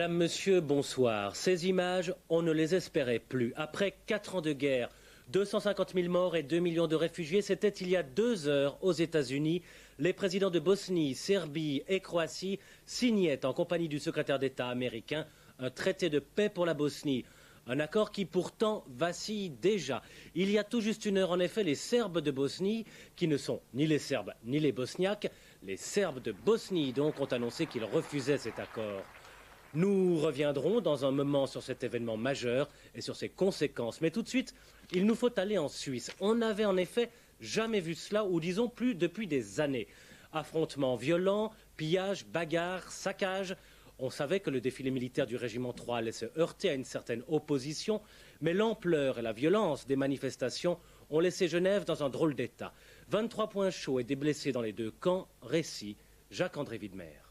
Madame, Monsieur, bonsoir. Ces images, on ne les espérait plus. Après 4 ans de guerre, 250 000 morts et 2 millions de réfugiés, c'était il y a 2 heures aux États-Unis. Les présidents de Bosnie, Serbie et Croatie signaient en compagnie du secrétaire d'État américain un traité de paix pour la Bosnie. Un accord qui pourtant vacille déjà. Il y a tout juste 1 heure, en effet, les Serbes de Bosnie, qui ne sont ni les Serbes ni les Bosniaques, les Serbes de Bosnie donc ont annoncé qu'ils refusaient cet accord. Nous reviendrons dans un moment sur cet événement majeur et sur ses conséquences. Mais tout de suite, il nous faut aller en Suisse. On n'avait en effet jamais vu cela, ou disons plus depuis des années. Affrontements violents, pillages, bagarres, saccages. On savait que le défilé militaire du régiment 3 allait se heurter à une certaine opposition, mais l'ampleur et la violence des manifestations ont laissé Genève dans un drôle d'état. 23 points chauds et des blessés dans les 2 camps. Récit, Jacques-André Widmer.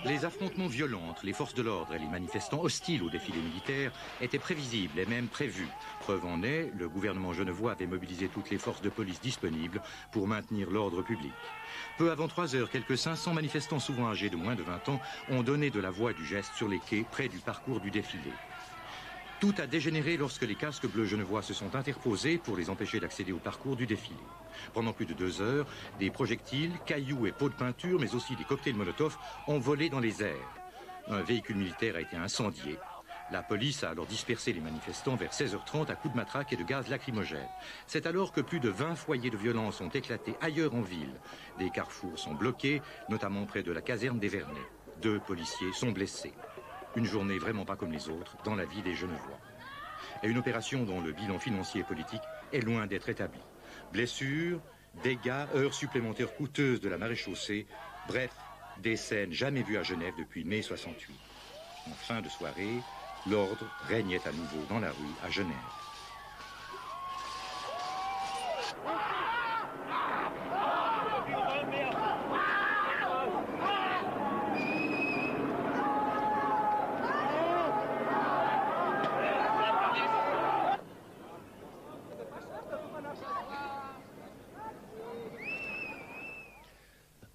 Les affrontements violents entre les forces de l'ordre et les manifestants hostiles au défilé militaire étaient prévisibles et même prévus. Preuve en est, le gouvernement genevois avait mobilisé toutes les forces de police disponibles pour maintenir l'ordre public. Peu avant 3 heures, quelques 500 manifestants souvent âgés de moins de 20 ans ont donné de la voix et du geste sur les quais près du parcours du défilé. Tout a dégénéré lorsque les casques bleus genevois se sont interposés pour les empêcher d'accéder au parcours du défilé. Pendant plus de 2 heures, des projectiles, cailloux et pots de peinture, mais aussi des cocktails Molotov ont volé dans les airs. Un véhicule militaire a été incendié. La police a alors dispersé les manifestants vers 16h30 à coups de matraque et de gaz lacrymogène. C'est alors que plus de 20 foyers de violence ont éclaté ailleurs en ville. Des carrefours sont bloqués, notamment près de la caserne des Vernets. 2 policiers sont blessés. Une journée vraiment pas comme les autres dans la vie des Genevois. Et une opération dont le bilan financier et politique est loin d'être établi. Blessures, dégâts, heures supplémentaires coûteuses de la maréchaussée, bref, des scènes jamais vues à Genève depuis mai 68. En fin de soirée, l'ordre régnait à nouveau dans la rue à Genève.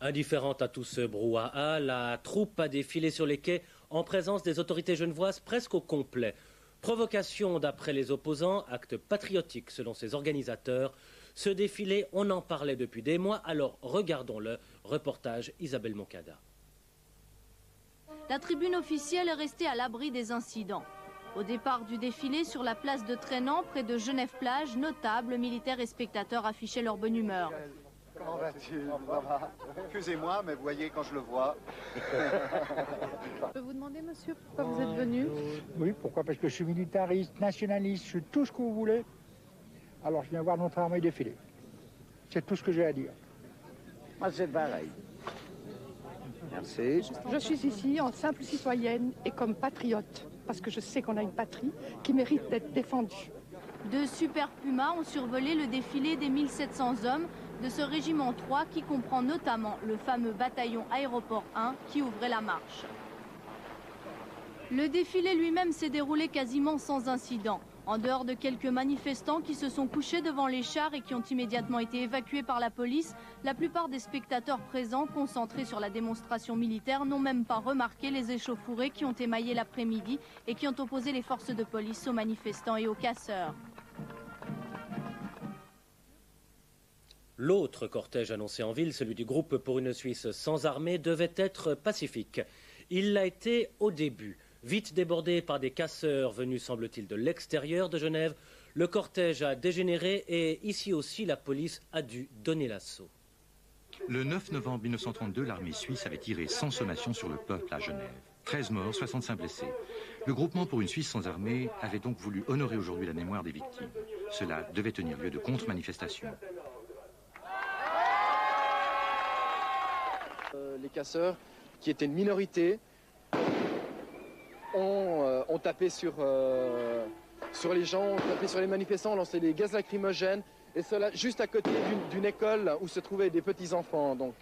Indifférente à tout ce brouhaha, la troupe a défilé sur les quais en présence des autorités genevoises presque au complet. Provocation d'après les opposants, acte patriotique selon ses organisateurs. Ce défilé, on en parlait depuis des mois, alors regardons-le. Reportage Isabelle Moncada. La tribune officielle est restée à l'abri des incidents. Au départ du défilé, sur la place de Traînant, près de Genève-Plage, notables, militaires et spectateurs affichaient leur bonne humeur. Comment vas-tu? Excusez-moi, mais vous voyez quand je le vois. Je peux vous demander, monsieur, pourquoi vous êtes venu? Oui, pourquoi? Parce que je suis militariste, nationaliste, je suis tout ce que vous voulez. Alors je viens voir notre armée défiler. C'est tout ce que j'ai à dire. Moi, c'est pareil. Merci. Je suis ici en simple citoyenne et comme patriote, parce que je sais qu'on a une patrie qui mérite d'être défendue. 2 super pumas ont survolé le défilé des 1700 hommes de ce régiment 3 qui comprend notamment le fameux bataillon aéroport 1 qui ouvrait la marche. Le défilé lui-même s'est déroulé quasiment sans incident. En dehors de quelques manifestants qui se sont couchés devant les chars et qui ont immédiatement été évacués par la police, la plupart des spectateurs présents, concentrés sur la démonstration militaire, n'ont même pas remarqué les échauffourées qui ont émaillé l'après-midi et qui ont opposé les forces de police aux manifestants et aux casseurs. L'autre cortège annoncé en ville, celui du groupe pour une Suisse sans armée, devait être pacifique. Il l'a été au début. Vite débordé par des casseurs venus, semble-t-il, de l'extérieur de Genève, le cortège a dégénéré et ici aussi la police a dû donner l'assaut. Le 9 novembre 1932, l'armée suisse avait tiré sans sommation sur le peuple à Genève. 13 morts, 65 blessés. Le groupement pour une Suisse sans armée avait donc voulu honorer aujourd'hui la mémoire des victimes. Cela devait tenir lieu de contre-manifestation. Les casseurs, qui étaient une minorité, ont tapé sur les gens, ont tapé sur les manifestants, ont lancé des gaz lacrymogènes, et cela juste à côté d'une école où se trouvaient des petits-enfants. Donc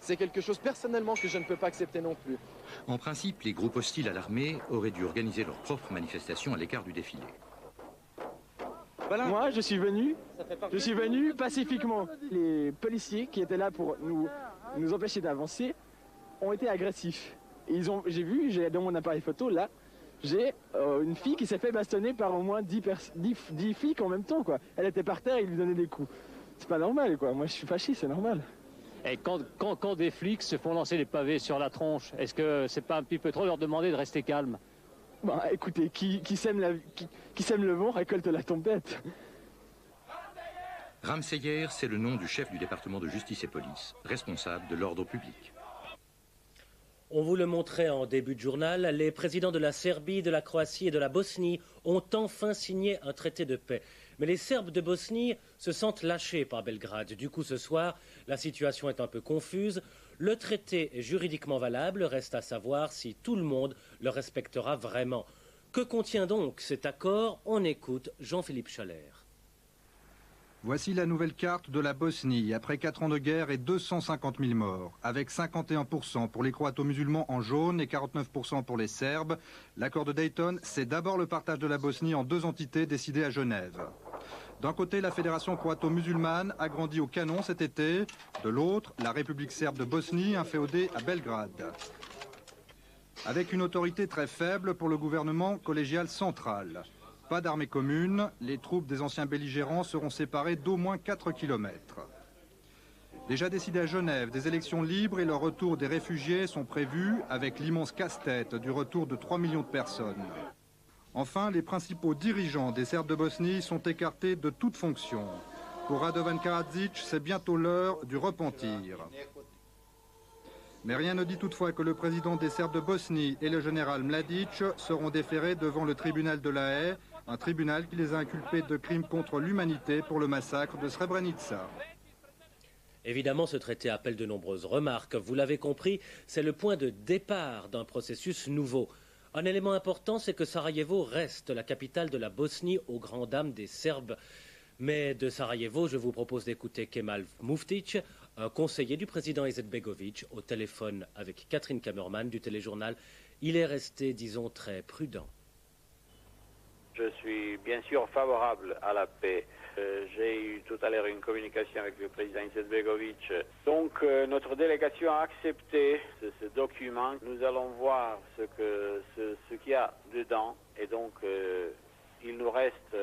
c'est quelque chose personnellement que je ne peux pas accepter non plus. En principe, les groupes hostiles à l'armée auraient dû organiser leur propre manifestation à l'écart du défilé. Voilà. Moi, je suis venu pacifiquement. Les policiers qui étaient là pour nous empêcher d'avancer ont été agressifs. J'ai vu, dans mon appareil photo, là, j'ai une fille qui s'est fait bastonner par au moins 10 flics en même temps, quoi. Elle était par terre et ils lui donnaient des coups. C'est pas normal, quoi. Moi, je suis fasciste, c'est normal. Et quand des flics se font lancer des pavés sur la tronche, est-ce que c'est pas un petit peu trop leur demander de rester calme? Bah, écoutez, qui sème le vent récolte la tempête. Ramseyer, c'est le nom du chef du département de justice et police, responsable de l'ordre public. On vous le montrait en début de journal, les présidents de la Serbie, de la Croatie et de la Bosnie ont enfin signé un traité de paix. Mais les Serbes de Bosnie se sentent lâchés par Belgrade. Du coup, ce soir, la situation est un peu confuse. Le traité est juridiquement valable, reste à savoir si tout le monde le respectera vraiment. Que contient donc cet accord? On écoute Jean-Philippe Chalère. Voici la nouvelle carte de la Bosnie, après 4 ans de guerre et 250 000 morts. Avec 51% pour les croato-musulmans en jaune et 49% pour les Serbes, l'accord de Dayton, c'est d'abord le partage de la Bosnie en 2 entités décidées à Genève. D'un côté, la fédération croato-musulmane agrandie au canon cet été. De l'autre, la République serbe de Bosnie, inféodée à Belgrade. Avec une autorité très faible pour le gouvernement collégial central. Pas d'armée commune, les troupes des anciens belligérants seront séparées d'au moins 4 kilomètres. Déjà décidé à Genève, des élections libres et le retour des réfugiés sont prévus avec l'immense casse-tête du retour de 3 millions de personnes. Enfin, les principaux dirigeants des Serbes de Bosnie sont écartés de toute fonction. Pour Radovan Karadzic, c'est bientôt l'heure du repentir. Mais rien ne dit toutefois que le président des Serbes de Bosnie et le général Mladic seront déférés devant le tribunal de La Haye, un tribunal qui les a inculpés de crimes contre l'humanité pour le massacre de Srebrenica. Évidemment, ce traité appelle de nombreuses remarques. Vous l'avez compris, c'est le point de départ d'un processus nouveau. Un élément important, c'est que Sarajevo reste la capitale de la Bosnie aux grandes dames des Serbes. Mais de Sarajevo, je vous propose d'écouter Kemal Muftić, un conseiller du président Izetbegović, au téléphone avec Catherine Kamerman du téléjournal. Il est resté, disons, très prudent. Je suis bien sûr favorable à la paix. J'ai eu tout à l'heure une communication avec le président Izetbegović. Donc notre délégation a accepté ce document. Nous allons voir ce qu'il y a dedans. Et donc il nous reste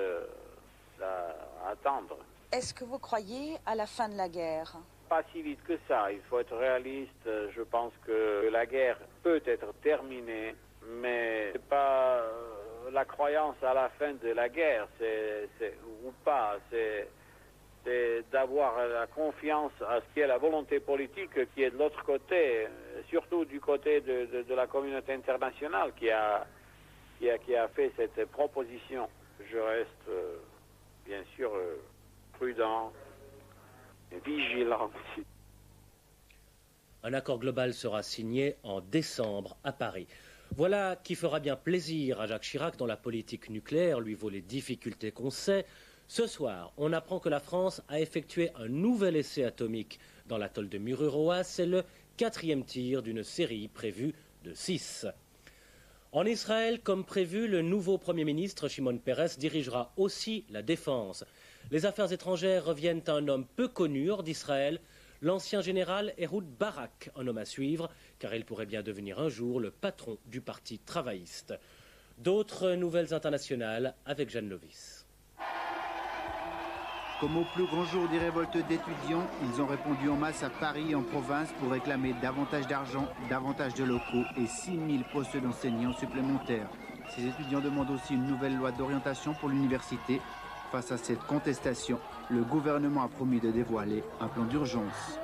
à attendre. Est-ce que vous croyez à la fin de la guerre? Pas si vite que ça. Il faut être réaliste. Je pense que la guerre peut être terminée, mais c'est pas la croyance à la fin de la guerre, ou pas, c'est d'avoir la confiance à ce qui est la volonté politique qui est de l'autre côté, surtout du côté de la communauté internationale qui a fait cette proposition. Je reste bien sûr prudent et vigilant aussi. Un accord global sera signé en décembre à Paris. Voilà qui fera bien plaisir à Jacques Chirac, dont la politique nucléaire lui vaut les difficultés qu'on sait. Ce soir, on apprend que la France a effectué un nouvel essai atomique dans l'atoll de Mururoa. C'est le 4e tir d'une série prévue de 6. En Israël, comme prévu, le nouveau Premier ministre, Shimon Peres, dirigera aussi la défense. Les affaires étrangères reviennent à un homme peu connu hors d'Israël, l'ancien général Ehud Barak, un homme à suivre, car il pourrait bien devenir un jour le patron du parti travailliste. D'autres nouvelles internationales avec Jeanne Lovis. Comme au plus grand jour des révoltes d'étudiants, ils ont répondu en masse à Paris et en province pour réclamer davantage d'argent, davantage de locaux et 6000 postes d'enseignants supplémentaires. Ces étudiants demandent aussi une nouvelle loi d'orientation pour l'université. Face à cette contestation, le gouvernement a promis de dévoiler un plan d'urgence.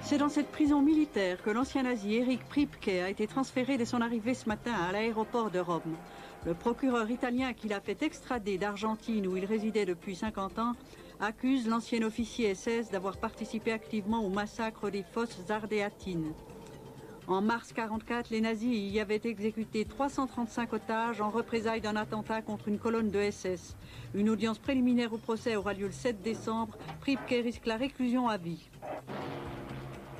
C'est dans cette prison militaire que l'ancien nazi Erich Priebke a été transféré dès son arrivée ce matin à l'aéroport de Rome. Le procureur italien qui l'a fait extrader d'Argentine où il résidait depuis 50 ans accuse l'ancien officier SS d'avoir participé activement au massacre des fosses ardéatines. En mars 1944, les nazis y avaient exécuté 335 otages en représailles d'un attentat contre une colonne de SS. Une audience préliminaire au procès aura lieu le 7 décembre. Priebke risque la réclusion à vie.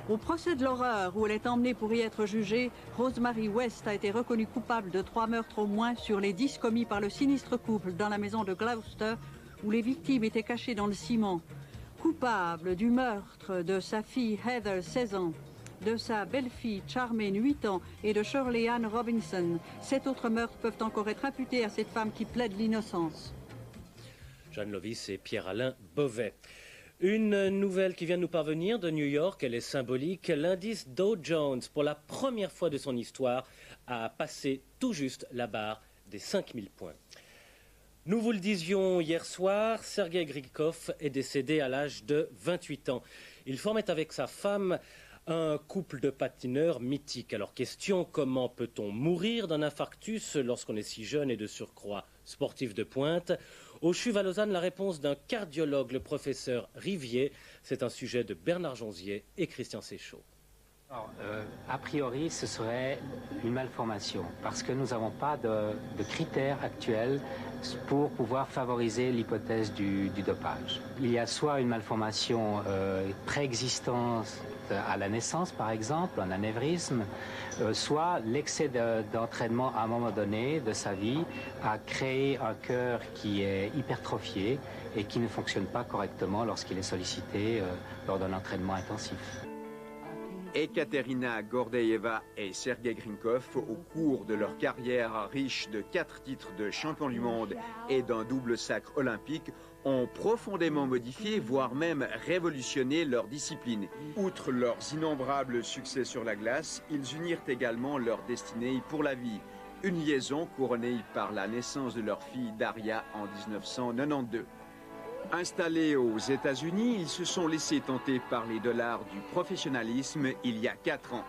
Au procès de l'horreur, où elle est emmenée pour y être jugée, Rosemary West a été reconnue coupable de 3 meurtres au moins sur les 10 commis par le sinistre couple dans la maison de Gloucester, où les victimes étaient cachées dans le ciment. Coupable du meurtre de sa fille Heather, 16 ans, de sa belle-fille Charmaine, 8 ans, et de Shirley Ann Robinson. 7 autres meurtres peuvent encore être imputés à cette femme qui plaide l'innocence. Jeanne Lovis et Pierre-Alain Beauvais. Une nouvelle qui vient de nous parvenir de New York, elle est symbolique. L'indice Dow Jones, pour la première fois de son histoire, a passé tout juste la barre des 5000 points. Nous vous le disions hier soir, Sergei Grigkov est décédé à l'âge de 28 ans. Il formait avec sa femme un couple de patineurs mythiques. Alors question, comment peut-on mourir d'un infarctus lorsqu'on est si jeune et de surcroît sportif de pointe? Au CHUV à Lausanne, la réponse d'un cardiologue, le professeur Rivier. C'est un sujet de Bernard Jonzier et Christian Séchaud. Alors, a priori, ce serait une malformation, parce que nous n'avons pas de critères actuels pour pouvoir favoriser l'hypothèse du dopage. Il y a soit une malformation préexistante à la naissance, par exemple, un anévrisme, soit l'excès d'entraînement à un moment donné de sa vie a créé un cœur qui est hypertrophié et qui ne fonctionne pas correctement lorsqu'il est sollicité lors d'un entraînement intensif. Ekaterina Gordeeva et Sergei Grigkov, au cours de leur carrière riche de 4 titres de champion du monde et d'un double sacre olympique, ont profondément modifié, voire même révolutionné leur discipline. Outre leurs innombrables succès sur la glace, ils unirent également leur destinée pour la vie. Une liaison couronnée par la naissance de leur fille Daria en 1992. Installés aux États-Unis, ils se sont laissés tenter par les dollars du professionnalisme il y a 4 ans.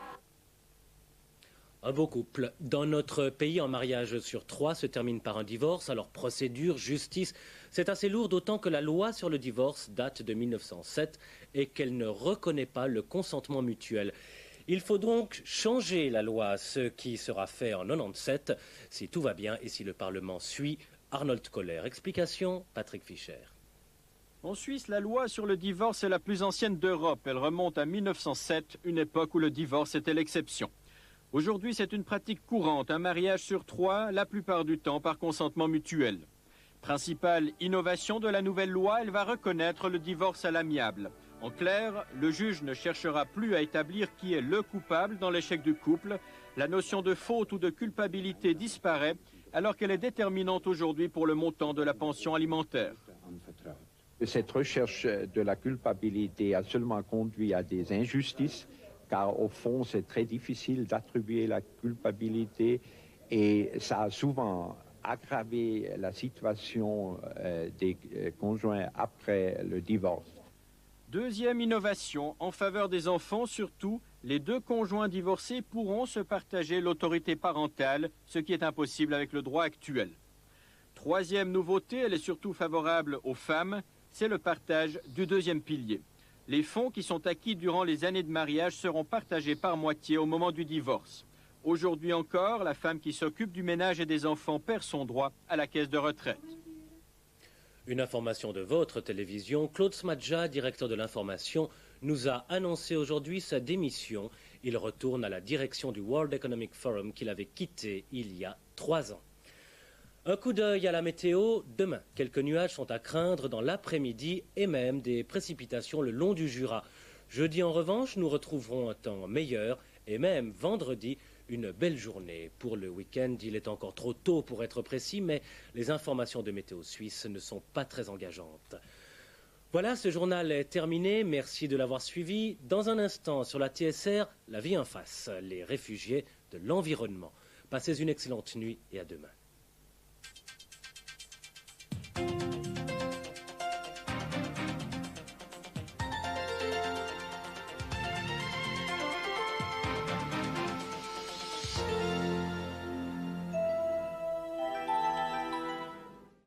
Un beau couple. Dans notre pays, un mariage sur 3 se termine par un divorce. Alors procédure, justice, c'est assez lourd, d'autant que la loi sur le divorce date de 1907 et qu'elle ne reconnaît pas le consentement mutuel. Il faut donc changer la loi, ce qui sera fait en 97, si tout va bien et si le Parlement suit. Arnold Koller. Explication, Patrick Fischer. En Suisse, la loi sur le divorce est la plus ancienne d'Europe. Elle remonte à 1907, une époque où le divorce était l'exception. Aujourd'hui, c'est une pratique courante, un mariage sur 3, la plupart du temps par consentement mutuel. Principale innovation de la nouvelle loi, elle va reconnaître le divorce à l'amiable. En clair, le juge ne cherchera plus à établir qui est le coupable dans l'échec du couple. La notion de faute ou de culpabilité disparaît, alors qu'elle est déterminante aujourd'hui pour le montant de la pension alimentaire. Cette recherche de la culpabilité a seulement conduit à des injustices, car au fond, c'est très difficile d'attribuer la culpabilité et ça a souvent aggravé la situation des conjoints après le divorce. Deuxième innovation, en faveur des enfants surtout, les 2 conjoints divorcés pourront se partager l'autorité parentale, ce qui est impossible avec le droit actuel. Troisième nouveauté, elle est surtout favorable aux femmes, c'est le partage du 2e pilier. Les fonds qui sont acquis durant les années de mariage seront partagés par moitié au moment du divorce. Aujourd'hui encore, la femme qui s'occupe du ménage et des enfants perd son droit à la caisse de retraite. Une information de votre télévision. Claude Smadja, directeur de l'information, nous a annoncé aujourd'hui sa démission. Il retourne à la direction du World Economic Forum qu'il avait quitté il y a 3 ans. Un coup d'œil à la météo. Demain, quelques nuages sont à craindre dans l'après-midi et même des précipitations le long du Jura. Jeudi, en revanche, nous retrouverons un temps meilleur et même vendredi, une belle journée. Pour le week-end, il est encore trop tôt pour être précis, mais les informations de Météo Suisse ne sont pas très engageantes. Voilà, ce journal est terminé. Merci de l'avoir suivi. Dans un instant, sur la TSR, la vie en face, les réfugiés de l'environnement. Passez une excellente nuit et à demain.